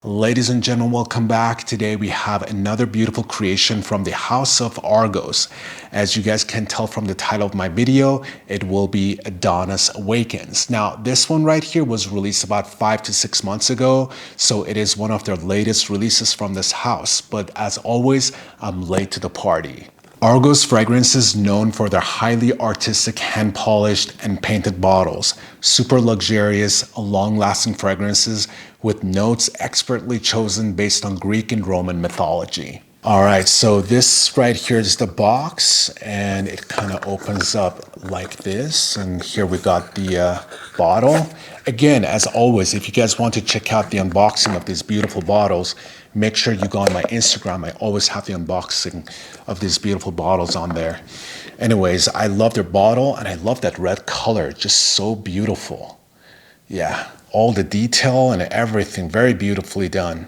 Ladies and gentlemen, welcome back. Today we have another beautiful creation from the house of Argos. As you guys can tell from the title of my video, it will be Adonis Awakens. Now, this one right here was released about 5 to 6 months ago, so it is one of their latest releases from this house. But as always, I'm late to the party. Argos Fragrance is known for their highly artistic, hand-polished and painted bottles, super luxurious, long-lasting fragrances with notes expertly chosen based on Greek and Roman mythology. All right, so this right here is the box, and it kind of opens up like this. And here we got the bottle. Again, as always, if you guys want to check out the unboxing of these beautiful bottles, make sure you go on my Instagram. I always have the unboxing of these beautiful bottles on there. Anyways, I love their bottle, and I love that red color. Just so beautiful. Yeah, all the detail and everything, very beautifully done.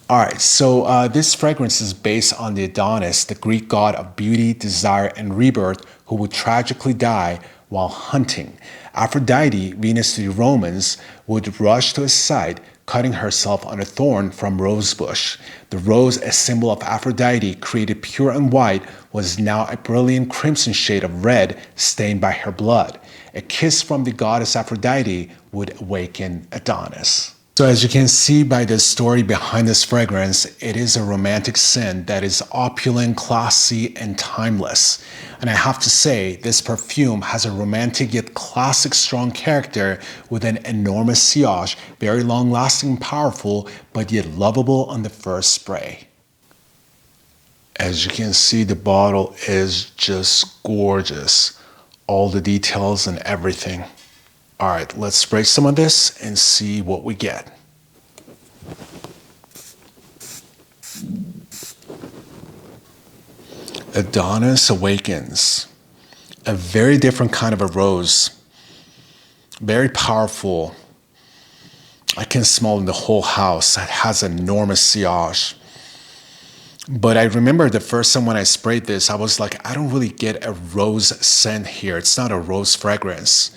All right, so this fragrance is based on the Adonis, the Greek god of beauty, desire, and rebirth, who would tragically die while hunting. Aphrodite, Venus to the Romans, would rush to his side, cutting herself on a thorn from rosebush. The rose, a symbol of Aphrodite, created pure and white, was now a brilliant crimson shade of red stained by her blood. A kiss from the goddess Aphrodite would awaken Adonis. So as you can see by the story behind this fragrance, it is a romantic scent that is opulent, classy, and timeless. And I have to say, this perfume has a romantic yet classic strong character with an enormous sillage, very long-lasting and powerful, but yet lovable on the first spray. As you can see, the bottle is just gorgeous. All the details and everything. All right, let's spray some of this and see what we get. Adonis Awakens. A very different kind of a rose. Very powerful. I can smell in the whole house. It has enormous sillage. But I remember the first time when I sprayed this, I was like, I don't really get a rose scent here. It's not a rose fragrance.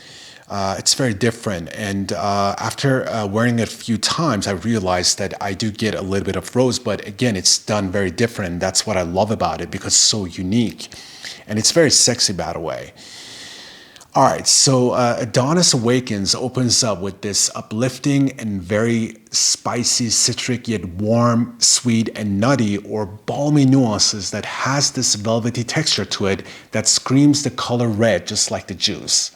It's very different, and after wearing it a few times, I realized that I do get a little bit of rose, but again, it's done very different. That's what I love about it, because it's so unique, and it's very sexy, by the way. All right, so Adonis Awakens opens up with this uplifting and very spicy, citric, yet warm, sweet, and nutty or balmy nuances that has this velvety texture to it that screams the color red, just like the juice.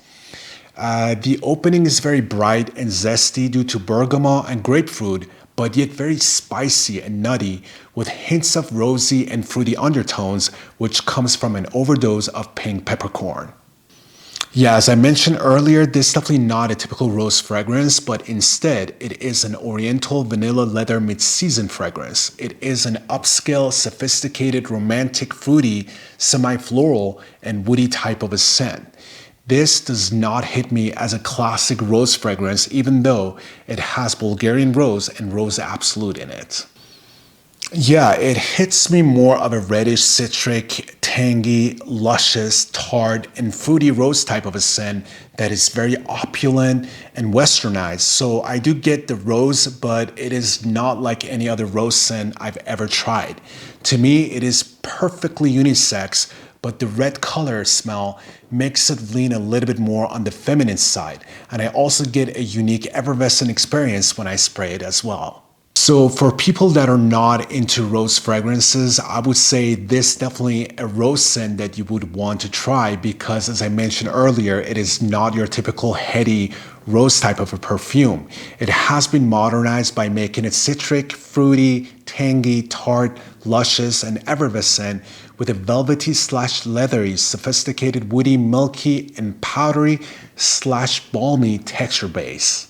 The opening is very bright and zesty due to bergamot and grapefruit, but yet very spicy and nutty with hints of rosy and fruity undertones, which comes from an overdose of pink peppercorn. Yeah, as I mentioned earlier, this is definitely not a typical rose fragrance, but instead it is an oriental vanilla leather mid-season fragrance. It is an upscale, sophisticated, romantic, fruity, semi-floral, and woody type of a scent. This does not hit me as a classic rose fragrance, even though it has Bulgarian rose and rose absolute in it. Yeah, it hits me more of a reddish, citric, tangy, luscious, tart, and fruity rose type of a scent that is very opulent and westernized. So I do get the rose, but it is not like any other rose scent I've ever tried. To me, it is perfectly unisex, but the red color smell makes it lean a little bit more on the feminine side. And I also get a unique effervescent experience when I spray it as well. So for people that are not into rose fragrances, I would say this definitely a rose scent that you would want to try, because as I mentioned earlier, it is not your typical heady rose type of a perfume. It has been modernized by making it citric, fruity, tangy, tart, luscious, and effervescent with a velvety / leathery, sophisticated, woody, milky, and powdery / balmy texture base.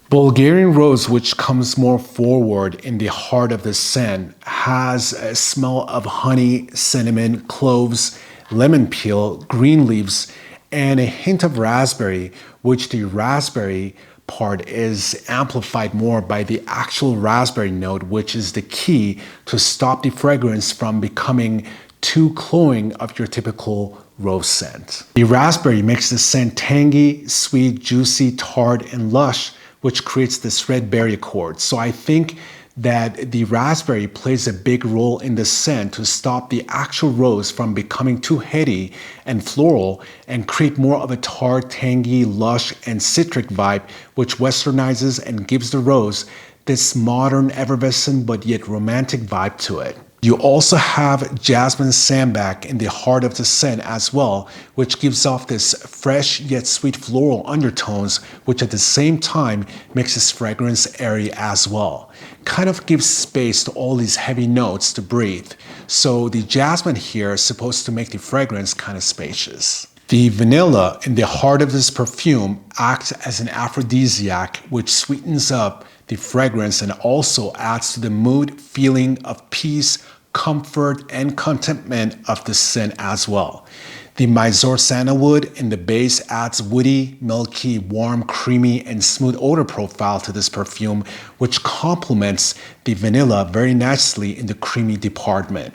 Bulgarian rose, which comes more forward in the heart of the scent, has a smell of honey, cinnamon, cloves, lemon peel, green leaves, and a hint of raspberry, which the raspberry part is amplified more by the actual raspberry note, which is the key to stop the fragrance from becoming too cloying of your typical rose scent. The raspberry makes the scent tangy, sweet, juicy, tart, and lush, which creates this red berry accord. So I think that the raspberry plays a big role in the scent to stop the actual rose from becoming too heady and floral and create more of a tart, tangy, lush, and citric vibe, which westernizes and gives the rose this modern, effervescent, but yet romantic vibe to it. You also have jasmine sambac in the heart of the scent as well, which gives off this fresh yet sweet floral undertones, which at the same time makes this fragrance airy as well. Kind of gives space to all these heavy notes to breathe. So the jasmine here is supposed to make the fragrance kind of spacious. The vanilla in the heart of this perfume acts as an aphrodisiac, which sweetens up the fragrance and also adds to the mood feeling of peace, comfort, and contentment of the scent as well. The Mysore sandalwood in the base adds woody, milky, warm, creamy, and smooth odor profile to this perfume, which complements the vanilla very nicely in the creamy department.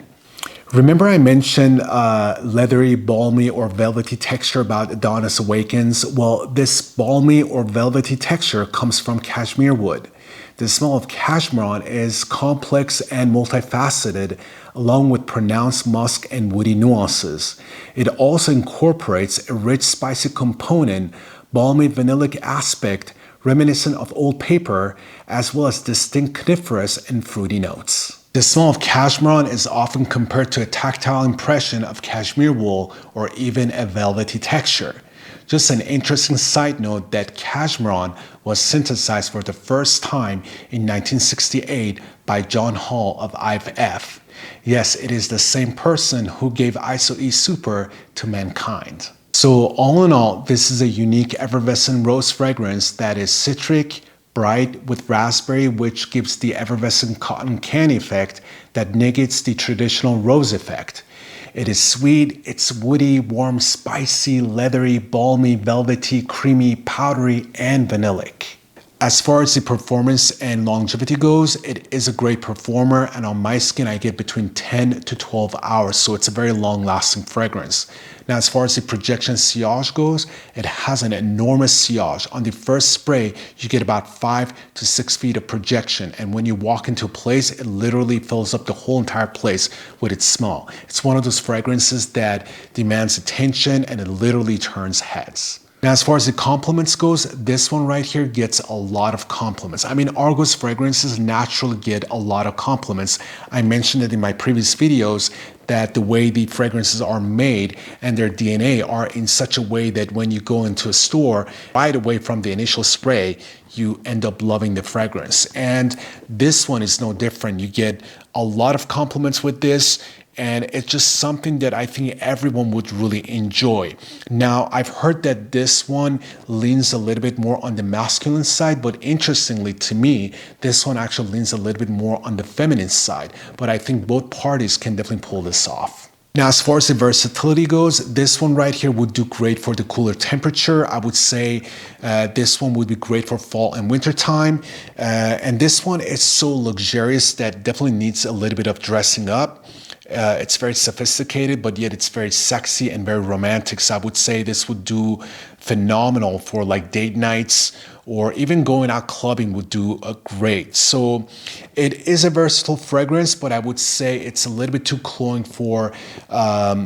Remember I mentioned leathery, balmy, or velvety texture about Adonis Awakens? Well, this balmy or velvety texture comes from cashmere wood. The smell of cashmere is complex and multifaceted, along with pronounced musk and woody nuances. It also incorporates a rich spicy component, balmy vanillic aspect, reminiscent of old paper, as well as distinct coniferous and fruity notes. The smell of cashmere is often compared to a tactile impression of cashmere wool or even a velvety texture. Just an interesting side note that cashmere was synthesized for the first time in 1968 by John Hall of IFF. Yes, it is the same person who gave ISO-E Super to mankind. So all in all, this is a unique effervescent rose fragrance that is citric, bright with raspberry, which gives the effervescent cotton candy effect that negates the traditional rose effect. It is sweet, it's woody, warm, spicy, leathery, balmy, velvety, creamy, powdery, and vanillic. As far as the performance and longevity goes, it is a great performer, and on my skin I get between 10 to 12 hours, so it's a very long-lasting fragrance. Now, as far as the projection sillage goes, it has an enormous sillage. On the first spray, you get about 5 to 6 feet of projection, and when you walk into a place, it literally fills up the whole entire place with its smell. It's one of those fragrances that demands attention, and it literally turns heads. Now, as far as the compliments goes, this one right here gets a lot of compliments. I mean, Argos fragrances naturally get a lot of compliments. I mentioned it in my previous videos that the way the fragrances are made and their DNA are in such a way that when you go into a store, right away from the initial spray, you end up loving the fragrance. And this one is no different. You get a lot of compliments with this, and it's just something that I think everyone would really enjoy. Now, I've heard that this one leans a little bit more on the masculine side, but interestingly to me, this one actually leans a little bit more on the feminine side. But I think both parties can definitely pull this off. Now, as far as the versatility goes, this one right here would do great for the cooler temperature. I would say this one would be great for fall and winter time. And this one is so luxurious that definitely needs a little bit of dressing up. It's very sophisticated, but yet it's very sexy and very romantic. So I would say this would do phenomenal for like date nights, or even going out clubbing would do great. So it is a versatile fragrance, but I would say it's a little bit too cloying for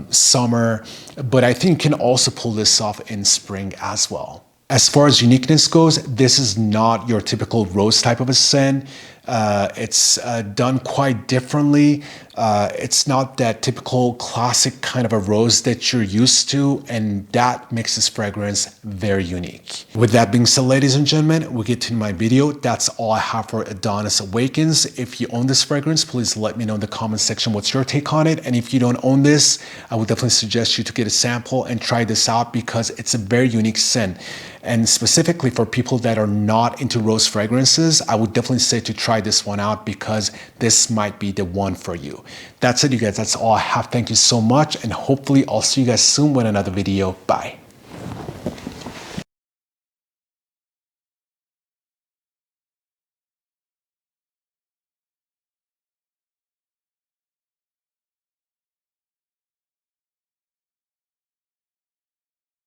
summer, but I think you can also pull this off in spring as well. As far as uniqueness goes, this is not your typical rose type of a scent. It's done quite differently. It's not that typical classic kind of a rose that you're used to, and that makes this fragrance very unique. With that being said, ladies and gentlemen, we get to my video. That's all I have for Adonis Awakens. If you own this fragrance, please let me know in the comment section what's your take on it. And if you don't own this, I would definitely suggest you to get a sample and try this out, because it's a very unique scent. And specifically for people that are not into rose fragrances, I would definitely say to try this one out, because this might be the one for you. That's it, you guys. That's all I have. Thank you so much, and hopefully I'll see you guys soon with another video. Bye.